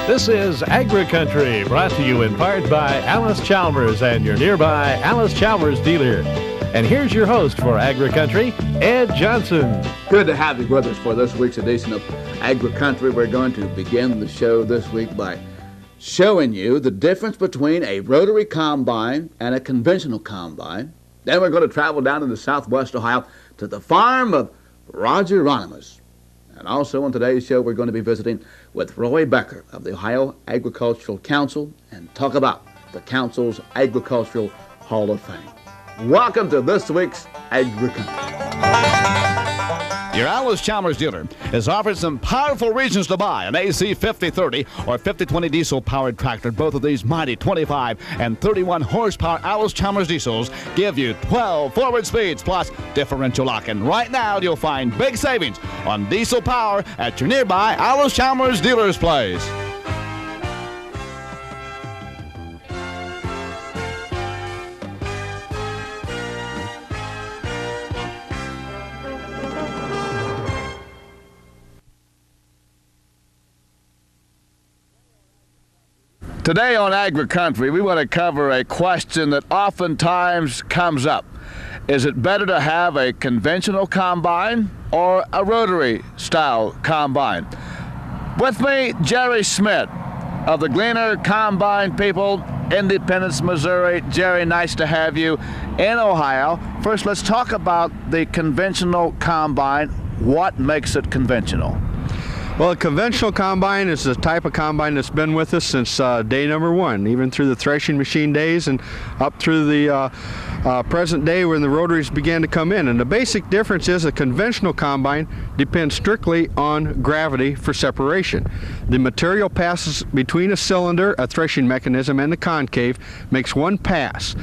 This is AgriCountry, brought to you in part by Alice Chalmers and your nearby Alice Chalmers dealer. And here's your host for AgriCountry, Ed Johnson. Good to have you with us for this week's edition of AgriCountry. We're going to begin the show this week by showing you the difference between a rotary combine and a conventional combine. Then we're going to travel down into southwest Ohio to the farm of Roger Ronimus. And also on today's show, we're going to be visiting with Roy Becker of the Ohio Agricultural Council and talk about the Council's Agricultural Hall of Fame. Welcome to this week's AgriCountry. Your Alice Chalmers dealer is offering some powerful reasons to buy an AC 5030 or 5020 diesel-powered tractor. Both of these mighty 25 and 31 horsepower Alice Chalmers diesels give you 12 forward speeds plus differential lock. And right now, you'll find big savings on diesel power at your nearby Alice Chalmers dealer's place. Today on AgriCountry, we want to cover a question that oftentimes comes up. Is it better to have a conventional combine or a rotary-style combine? With me, Jerry Schmidt of the Gleaner Combine People, Independence, Missouri. Jerry, nice to have you in Ohio. First, let's talk about the conventional combine. What makes it conventional? Well, a conventional combine is the type of combine that's been with us since day number one, even through the threshing machine days and up through the present day when the rotaries began to come in. And the basic difference is a conventional combine depends strictly on gravity for separation. The material passes between a cylinder, a threshing mechanism, and the concave, makes one pass.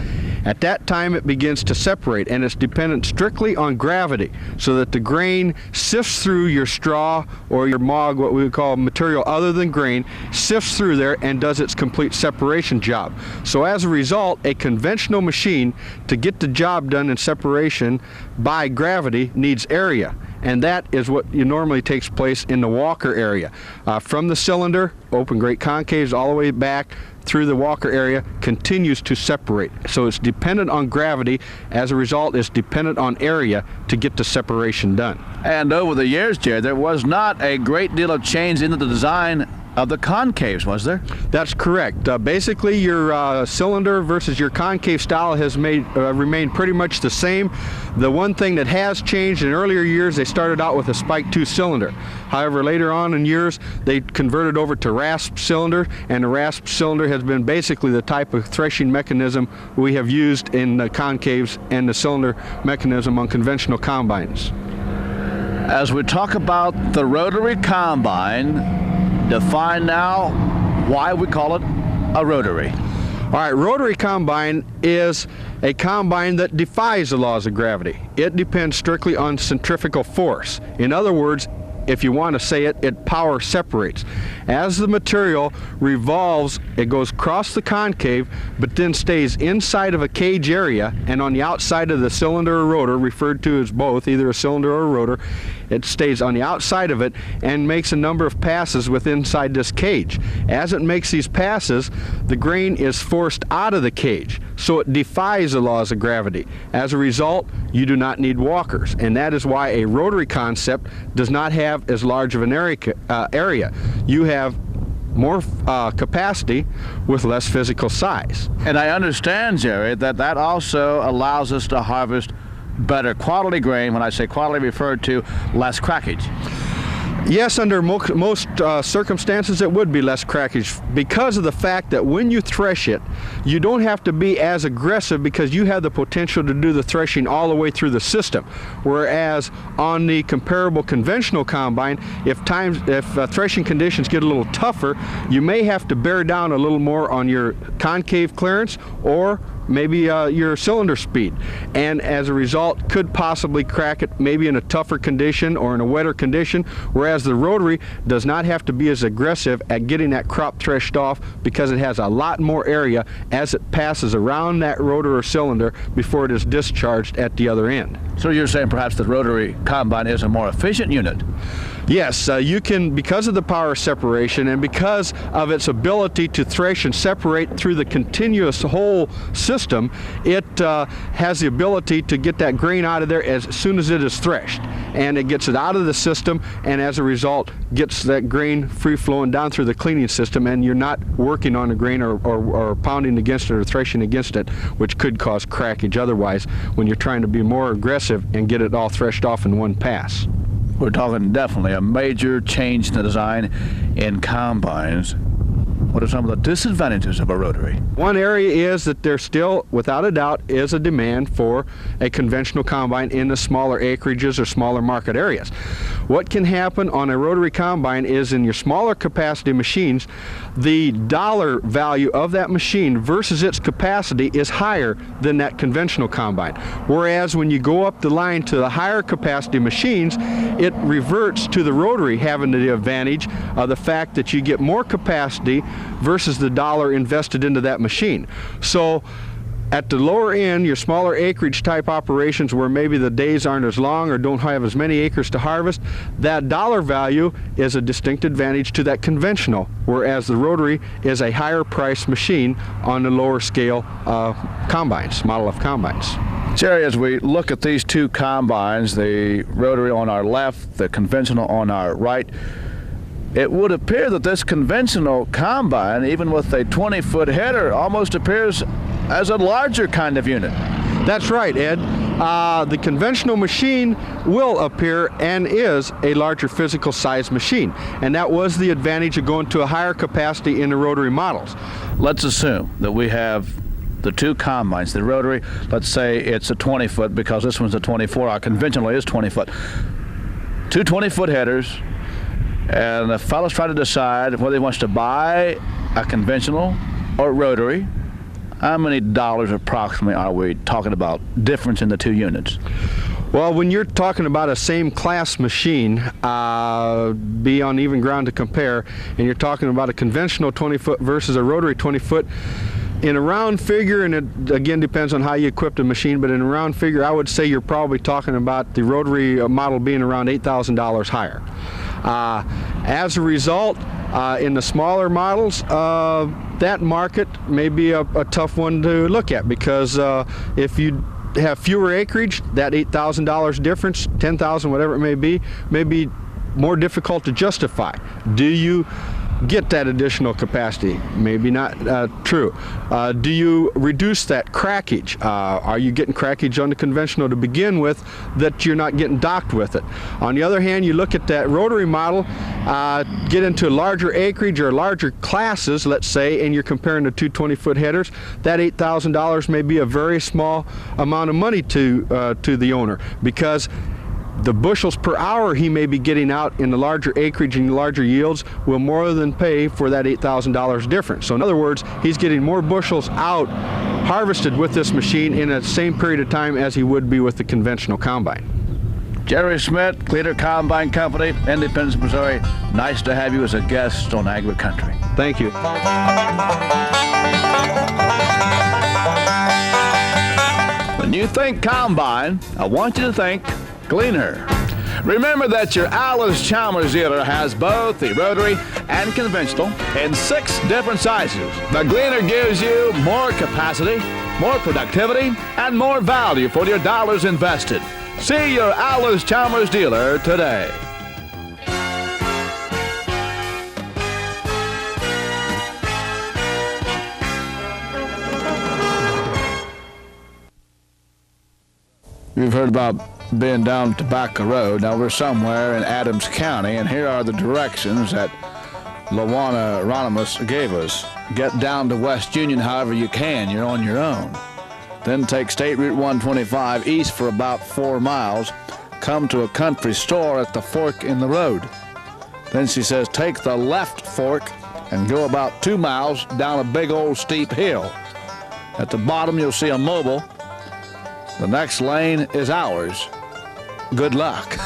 At that time, it begins to separate, and it's dependent strictly on gravity, so that the grain sifts through your straw or your mog, what we would call material other than grain, sifts through there and does its complete separation job. So as a result, a conventional machine, to get the job done in separation by gravity, needs area. And that is what normally takes place in the walker area. From the cylinder, open great concaves all the way back through the walker area, continues to separate. So it's dependent on gravity. As a result, it's dependent on area to get the separation done. And over the years, Jerry, there was not a great deal of change in the design of the concaves, was there? That's correct. Basically, your cylinder versus your concave style has remained pretty much the same. The one thing that has changed, in earlier years, they started out with a spike 2 cylinder. However, later on in years, they converted over to rasp cylinder, and the rasp cylinder has been basically the type of threshing mechanism we have used in the concaves and the cylinder mechanism on conventional combines. As we talk about the rotary combine, define now why we call it a rotary. All right, rotary combine is a combine that defies the laws of gravity. It depends strictly on centrifugal force. In other words, if you want to say it, it power separates. As the material revolves, it goes across the concave, but then stays inside of a cage area, and on the outside of the cylinder or rotor, referred to as both, either a cylinder or a rotor, it stays on the outside of it and makes a number of passes inside this cage. As it makes these passes, the grain is forced out of the cage, so it defies the laws of gravity. As a result, you do not need walkers, and that is why a rotary concept does not have as large of an area. You have more capacity with less physical size. And I understand, Jerry, that also allows us to harvest better quality grain. When I say quality, referred to less crackage. Yes, under most circumstances, it would be less crackage because of the fact that when you thresh it, you don't have to be as aggressive because you have the potential to do the threshing all the way through the system. Whereas on the comparable conventional combine, if threshing conditions get a little tougher, you may have to bear down a little more on your concave clearance or maybe your cylinder speed, and as a result could possibly crack it maybe in a tougher condition or in a wetter condition, whereas the rotary does not have to be as aggressive at getting that crop threshed off because it has a lot more area as it passes around that rotor or cylinder before it is discharged at the other end. So you're saying perhaps the rotary combine is a more efficient unit? Yes, you can, because of the power separation and because of its ability to thresh and separate through the continuous whole system, it has the ability to get that grain out of there as soon as it is threshed. And it gets it out of the system, and as a result gets that grain free flowing down through the cleaning system, and you're not working on the grain or pounding against it or threshing against it, which could cause crackage otherwise when you're trying to be more aggressive and get it all threshed off in one pass. We're talking definitely a major change in the design in combines. What are some of the disadvantages of a rotary? One area is that there still, without a doubt, is a demand for a conventional combine in the smaller acreages or smaller market areas. What can happen on a rotary combine is in your smaller capacity machines, the dollar value of that machine versus its capacity is higher than that conventional combine. Whereas when you go up the line to the higher capacity machines, it reverts to the rotary having the advantage of the fact that you get more capacity versus the dollar invested into that machine. So at the lower end, your smaller acreage type operations where maybe the days aren't as long or don't have as many acres to harvest, that dollar value is a distinct advantage to that conventional, whereas the rotary is a higher priced machine on the lower scale combines, model of combines. Jerry, as we look at these two combines, the rotary on our left, the conventional on our right, it would appear that this conventional combine, even with a 20-foot header, almost appears as a larger kind of unit. That's right, Ed. The conventional machine will appear and is a larger physical size machine, and that was the advantage of going to a higher capacity in the rotary models. Let's assume that we have the two combines, the rotary, let's say it's a 20-foot because this one's a 24, our conventional is 20-foot. Two 20-foot headers, and the fellow's trying to decide whether he wants to buy a conventional or rotary. How many dollars approximately are we talking about difference in the two units? Well, when you're talking about a same class machine, be on even ground to compare, and you're talking about a conventional 20-foot versus a rotary 20-foot, in a round figure, and it again depends on how you equip the machine, but in a round figure, I would say you're probably talking about the rotary model being around $8,000 higher. As a result, in the smaller models, that market may be a tough one to look at because if you have fewer acreage, that $8,000 difference, $10,000, whatever it may be more difficult to justify. Do you get that additional capacity? Maybe not true. Do you reduce that crackage? Are you getting crackage on the conventional to begin with that you're not getting docked with it? On the other hand, you look at that rotary model, get into larger acreage or larger classes, let's say, and you're comparing the two 20-foot headers, that $8,000 may be a very small amount of money to the owner, because the bushels per hour he may be getting out in the larger acreage and larger yields will more than pay for that $8,000 difference. So in other words, he's getting more bushels out harvested with this machine in the same period of time as he would be with the conventional combine. Jerry Smith, Cleaner Combine Company, Independence, Missouri. Nice to have you as a guest on AgriCountry. Thank you. When you think combine, I want you to think Gleaner. Remember that your Alice Chalmers dealer has both the rotary and conventional in 6 different sizes. The Gleaner gives you more capacity, more productivity, and more value for your dollars invested. See your Alice Chalmers dealer today. You've heard about being down Tobacco Road. Now we're somewhere in Adams County, and here are the directions that Luana Ronimus gave us. Get down to West Union however you can. You're on your own. Then take State Route 125 east for about 4 miles. Come to a country store at the fork in the road. Then she says take the left fork and go about 2 miles down a big old steep hill. At the bottom, you'll see a mobile. The next lane is ours. Good luck.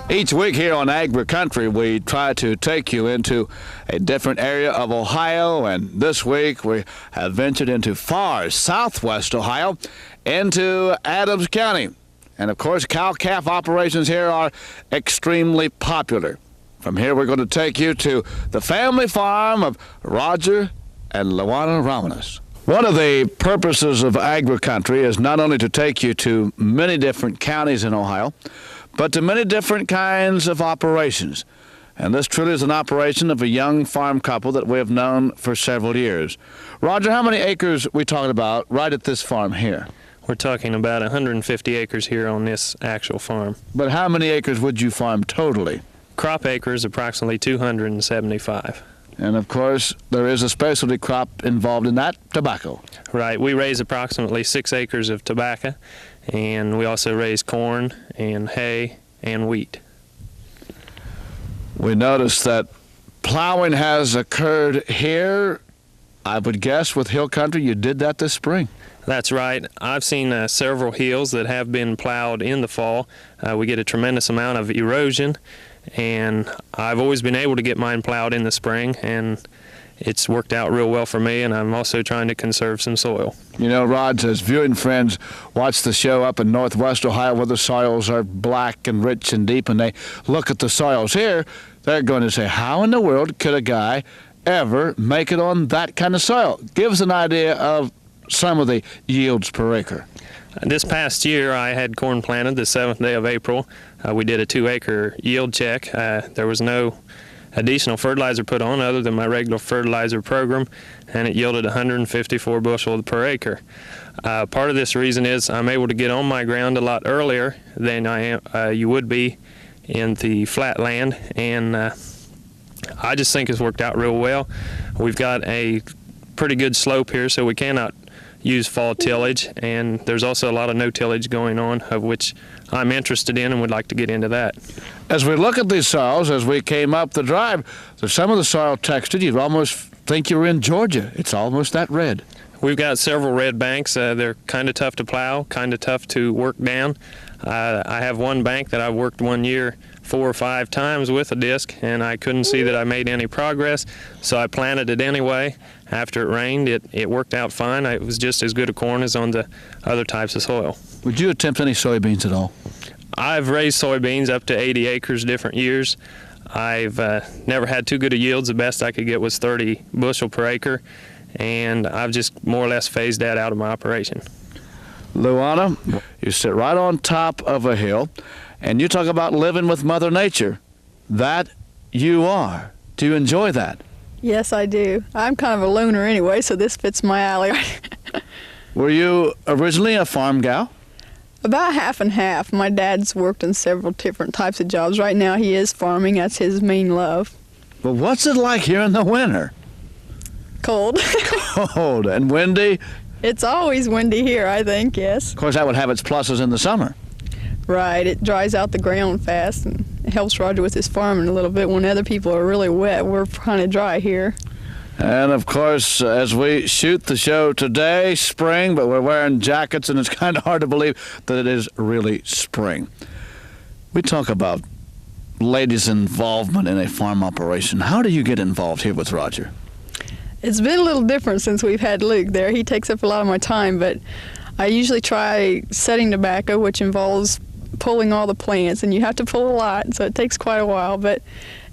Each week here on AgriCountry, we try to take you into a different area of Ohio, and this week we have ventured into far southwest Ohio, into Adams County. And of course, cow-calf operations here are extremely popular. From here, we're going to take you to the family farm of Roger and Luana Ramanas. One of the purposes of AgriCountry is not only to take you to many different counties in Ohio, but to many different kinds of operations. And this truly is an operation of a young farm couple that we have known for several years. Roger, how many acres are we talking about right at this farm here? We're talking about 150 acres here on this actual farm. But how many acres would you farm totally? Crop acres, approximately 275. And of course, there is a specialty crop involved in that, tobacco. Right, we raise approximately 6 acres of tobacco, and we also raise corn and hay and wheat. We noticed that plowing has occurred here. I would guess with hill country you did that this spring. That's right. I've seen several hills that have been plowed in the fall. We get a tremendous amount of erosion, and I've always been able to get mine plowed in the spring, and it's worked out real well for me, and I'm also trying to conserve some soil. You know, Rod, as viewing friends watch the show up in northwest Ohio where the soils are black and rich and deep, and they look at the soils here, they're going to say, how in the world could a guy ever make it on that kind of soil? Give us an idea of some of the yields per acre. This past year, I had corn planted the 7th day of April. We did a 2-acre yield check. There was no additional fertilizer put on other than my regular fertilizer program, and it yielded 154 bushels per acre. Part of this reason is I'm able to get on my ground a lot earlier than you would be in the flat land, and I just think it's worked out real well. We've got a pretty good slope here, so we cannot use fall tillage, and there's also a lot of no tillage going on, of which I'm interested in and would like to get into that. As we look at these soils, as we came up the drive, there's some of the soil textured, you'd almost think you were in Georgia. It's almost that red. We've got several red banks. They're kind of tough to plow, kind of tough to work down. I have one bank that I worked one year 4 or 5 times with a disc, and I couldn't see that I made any progress, so I planted it anyway. After it rained, it worked out fine. It was just as good a corn as on the other types of soil. Would you attempt any soybeans at all? I've raised soybeans up to 80 acres different years. I've never had too good of yields. The best I could get was 30 bushel per acre, and I've just more or less phased that out of my operation. Luana, you sit right on top of a hill, and you talk about living with Mother Nature. That you are. Do you enjoy that? Yes, I do. I'm kind of a loner anyway, so this fits my alley. Were you originally a farm gal? About half and half. My dad's worked in several different types of jobs. Right now he is farming. That's his main love. Well, what's it like here in the winter? Cold. Cold and windy? It's always windy here, I think, yes. Of course, that would have its pluses in the summer. Right. It dries out the ground fast, and it helps Roger with his farming a little bit. When other people are really wet, we're kind of dry here. And of course, as we shoot the show today, spring, but we're wearing jackets, and it's kind of hard to believe that it is really spring. We talk about ladies' involvement in a farm operation. How do you get involved here with Roger? It's been a little different since we've had Luke there. He takes up a lot of my time, but I usually try setting tobacco, which involves pulling all the plants, and you have to pull a lot, so it takes quite a while.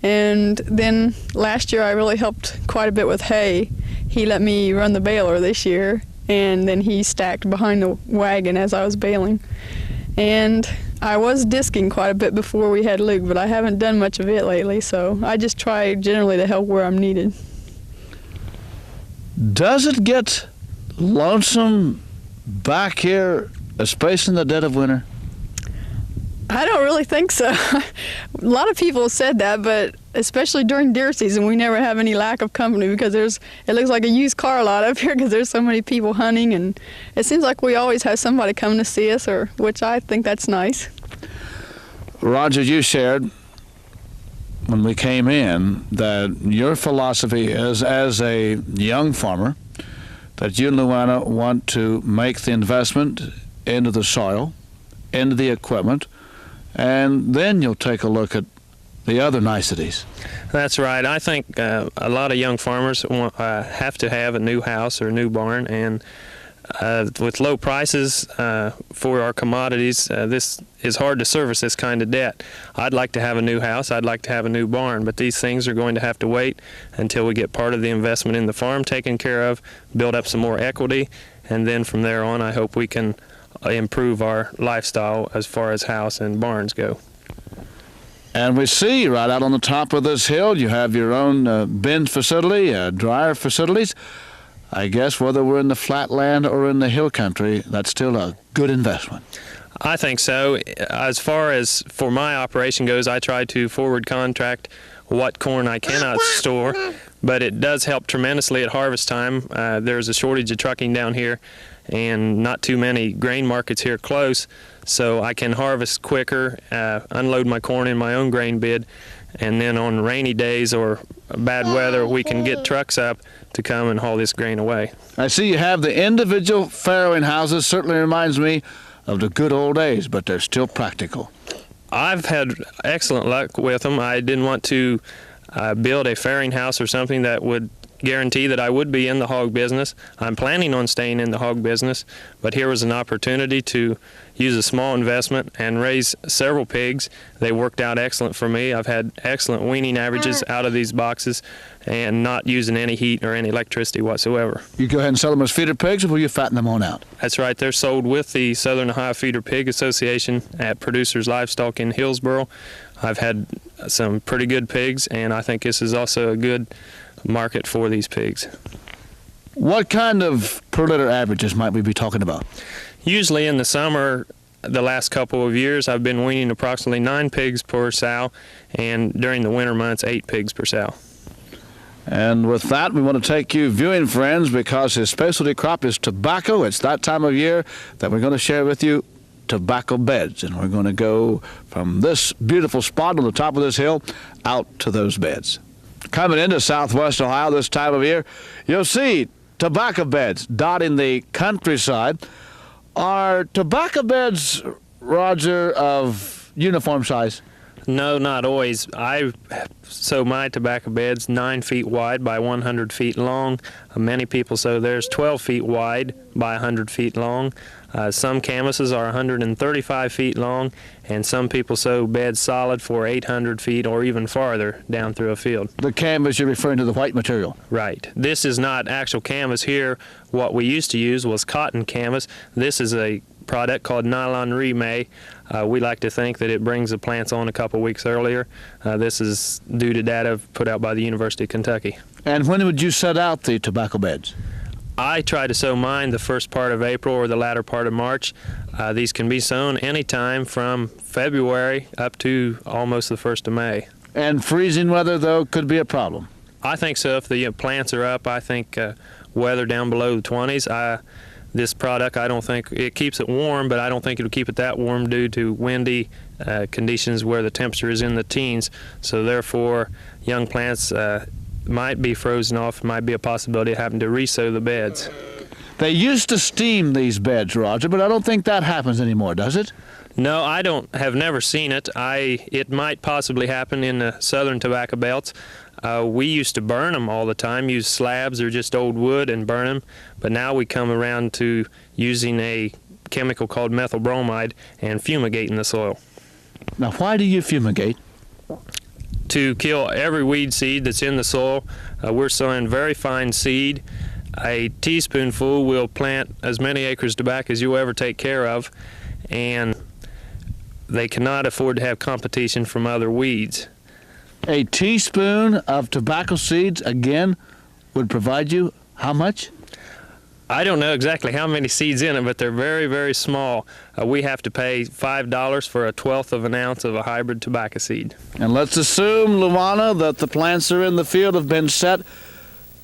And then last year I really helped quite a bit with hay. He let me run the baler this year, and then he stacked behind the wagon as I was baling. And I was disking quite a bit before we had Luke, but I haven't done much of it lately, so I just try generally to help where I'm needed. Does it get lonesome back here, especially in the dead of winter? I don't really think so. A lot of people have said that, but especially during deer season, we never have any lack of company because it looks like a used car lot up here because there's so many people hunting, and it seems like we always have somebody coming to see us, which I think that's nice. Roger, you shared when we came in that your philosophy is, as a young farmer, that you and Luana want to make the investment into the soil, into the equipment, and then you'll take a look at the other niceties. That's right. I think a lot of young farmers have to have a new house or a new barn, and with low prices for our commodities, this is hard to service this kind of debt. I'd like to have a new house, I'd like to have a new barn, but these things are going to have to wait until we get part of the investment in the farm taken care of, build up some more equity, and then from there on I hope we can improve our lifestyle as far as house and barns go. And we see right out on the top of this hill you have your own bin facility, dryer facilities. I guess whether we're in the flatland or in the hill country, that's still a good investment. I think so. As far as for my operation goes, I try to forward contract what corn I cannot store, but it does help tremendously at harvest time. There's a shortage of trucking down here and not too many grain markets here close, so I can harvest quicker, unload my corn in my own grain bid, and then on rainy days or bad weather we can get trucks up to come and haul this grain away. I see you have the individual farrowing houses. Certainly reminds me of the good old days, but they're still practical. I've had excellent luck with them. I didn't want to build a farrowing house or something that would guarantee that I would be in the hog business. I'm planning on staying in the hog business, but here was an opportunity to use a small investment and raise several pigs. They worked out excellent for me. I've had excellent weaning averages out of these boxes and not using any heat or any electricity whatsoever. You go ahead and sell them as feeder pigs, or will you fatten them on out? That's right. They're sold with the Southern Ohio Feeder Pig Association at Producers Livestock in Hillsboro. I've had some pretty good pigs, and I think this is also a good market for these pigs. What kind of per litter averages might we be talking about? Usually in the summer, the last couple of years, I've been weaning approximately 9 pigs per sow, and during the winter months, 8 pigs per sow. And with that, we want to take you viewing friends, because his specialty crop is tobacco. It's that time of year that we're going to share with you tobacco beds, and we're going to go from this beautiful spot on the top of this hill out to those beds. Coming into southwest Ohio this time of year, you'll see tobacco beds dotting the countryside. Are tobacco beds, Roger, of uniform size? No, not always. I sow my tobacco beds 9 feet wide by 100 feet long. Many people sow theirs 12 feet wide by 100 feet long. Some canvases are 135 feet long, and some people sow beds solid for 800 feet or even farther down through a field. The canvas, you're referring to the white material? Right. This is not actual canvas here. What we used to use was cotton canvas. This is a product called nylon remay. We like to think that it brings the plants on a couple weeks earlier. This is due to data put out by the University of Kentucky. And when would you set out the tobacco beds? I try to sow mine the first part of April or the latter part of March. These can be sown anytime from February up to almost the 1st of May. And freezing weather, though, could be a problem? I think so. If the plants are up, I think weather down below the 20s. This product, I don't think, it keeps it warm, but I don't think it'll keep it that warm due to windy conditions where the temperature is in the teens. So therefore, young plants might be frozen off. It might be a possibility of having to resow the beds. They used to steam these beds, Roger, but I don't think that happens anymore, does it? No, I have never seen it. It might possibly happen in the southern tobacco belts. We used to burn them all the time, use slabs or just old wood and burn them, but now we come around to using a chemical called methyl bromide and fumigating the soil. Now, why do you fumigate? To kill every weed seed that's in the soil. We're sowing very fine seed. A teaspoonful will plant as many acres of tobacco as you'll ever take care of, and they cannot afford to have competition from other weeds. A teaspoon of tobacco seeds, again, would provide you how much? I don't know exactly how many seeds in it, but they're very, very small. We have to pay $5 for a 1/12 of an ounce of a hybrid tobacco seed. And let's assume, Luana, that the plants are in the field, have been set.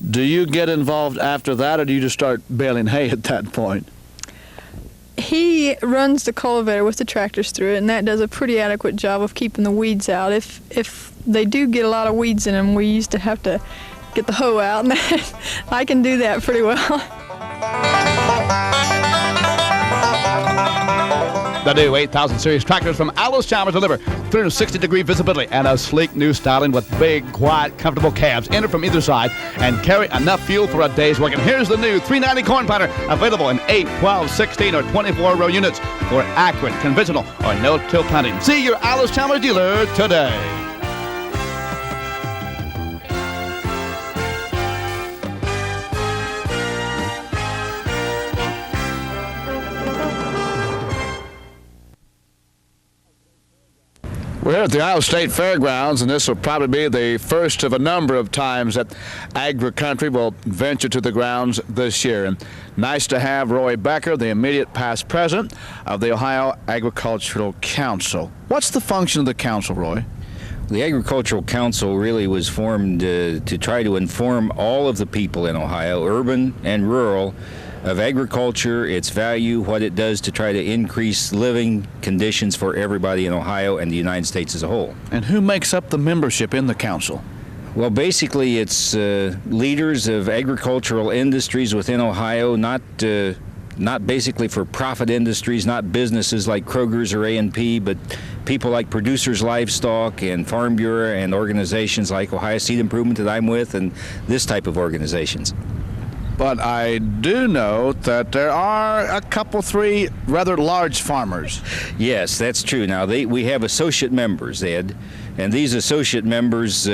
Do you get involved after that, or do you just start baling hay at that point? He runs the cultivator with the tractors through it, and that does a pretty adequate job of keeping the weeds out. If they do get a lot of weeds in them, we used to have to get the hoe out, and I can do that pretty well. The new 8000 series tractors from Alice Chalmers deliver 360-degree visibility and a sleek new styling with big, quiet, comfortable cabs. Enter from either side and carry enough fuel for a day's work. And here's the new 390 corn planter, available in 8, 12, 16, or 24-row units for accurate, conventional, or no-till planting. See your Alice Chalmers dealer today. We're here at the Iowa State Fairgrounds, and this will probably be the first of a number of times that AgriCountry will venture to the grounds this year. And nice to have Roy Becker, the immediate past president of the Ohio Agricultural Council. What's the function of the council, Roy? The Agricultural Council really was formed to try to inform all of the people in Ohio, urban and rural, of agriculture, its value, what it does to try to increase living conditions for everybody in Ohio and the United States as a whole. And who makes up the membership in the council? Well, basically it's leaders of agricultural industries within Ohio, not basically for profit industries, not businesses like Kroger's or A&P, but people like Producers Livestock and Farm Bureau and organizations like Ohio Seed Improvement that I'm with and this type of organizations. But I do know that there are a couple, three rather large farmers. Yes, that's true. Now, we have associate members, Ed, and these associate members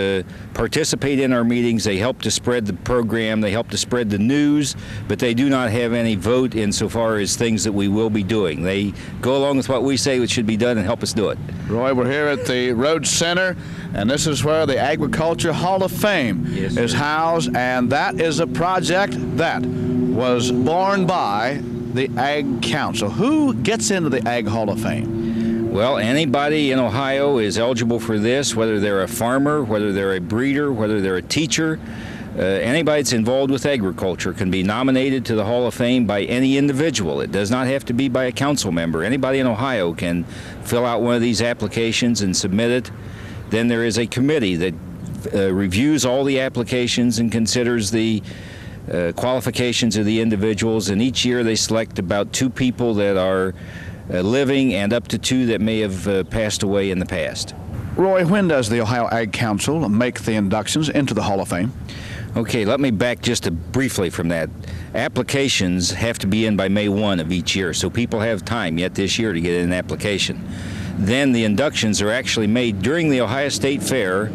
participate in our meetings. They help to spread the program. They help to spread the news, but they do not have any vote insofar as things that we will be doing. They go along with what we say it should be done and help us do it. Roy, we're here at the Rhodes Center, and this is where the Agriculture Hall of Fame is housed, and that is a project that was born by the Ag Council. Who gets into the Ag Hall of Fame? Well, anybody in Ohio is eligible for this, whether they're a farmer, whether they're a breeder, whether they're a teacher. Anybody that's involved with agriculture can be nominated to the Hall of Fame by any individual. It does not have to be by a council member. Anybody in Ohio can fill out one of these applications and submit it. Then there is a committee that reviews all the applications and considers the qualifications of the individuals, and each year they select about 2 people that are living and up to 2 that may have passed away in the past. Roy, when does the Ohio Ag Council make the inductions into the Hall of Fame? Okay, let me back just briefly from that. Applications have to be in by May 1 of each year, so people have time yet this year to get in an application. Then the inductions are actually made during the Ohio State Fair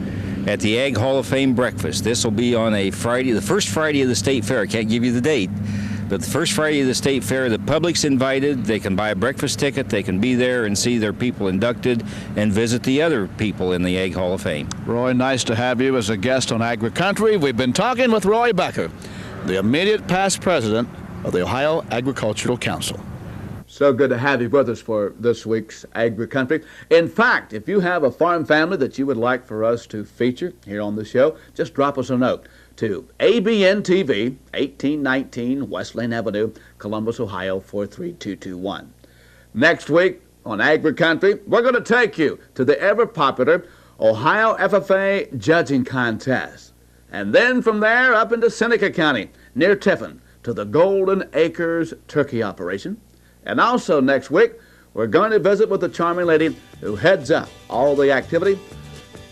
at the Ag Hall of Fame breakfast. This will be on a Friday, the first Friday of the State Fair. I can't give you the date, but the first Friday of the State Fair, the public's invited. They can buy a breakfast ticket. They can be there and see their people inducted and visit the other people in the Ag Hall of Fame. Roy, nice to have you as a guest on AgriCountry. We've been talking with Roy Becker, the immediate past president of the Ohio Agricultural Council. So good to have you with us for this week's AgriCountry. In fact, if you have a farm family that you would like for us to feature here on the show, just drop us a note to ABN TV, 1819 West Lane Avenue, Columbus, Ohio, 43221. Next week on AgriCountry, we're going to take you to the ever-popular Ohio FFA Judging Contest. And then from there up into Seneca County, near Tiffin, to the Golden Acres Turkey Operation. And also next week, we're going to visit with the charming lady who heads up all the activity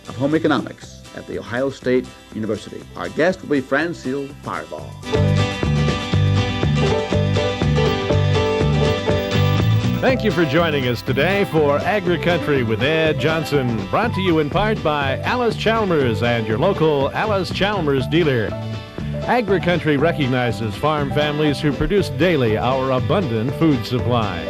of home economics at The Ohio State University. Our guest will be Francine Fireball. Thank you for joining us today for AgriCountry with Ed Johnson, brought to you in part by Alice Chalmers and your local Alice Chalmers dealer. AgriCountry recognizes farm families who produce daily our abundant food supply.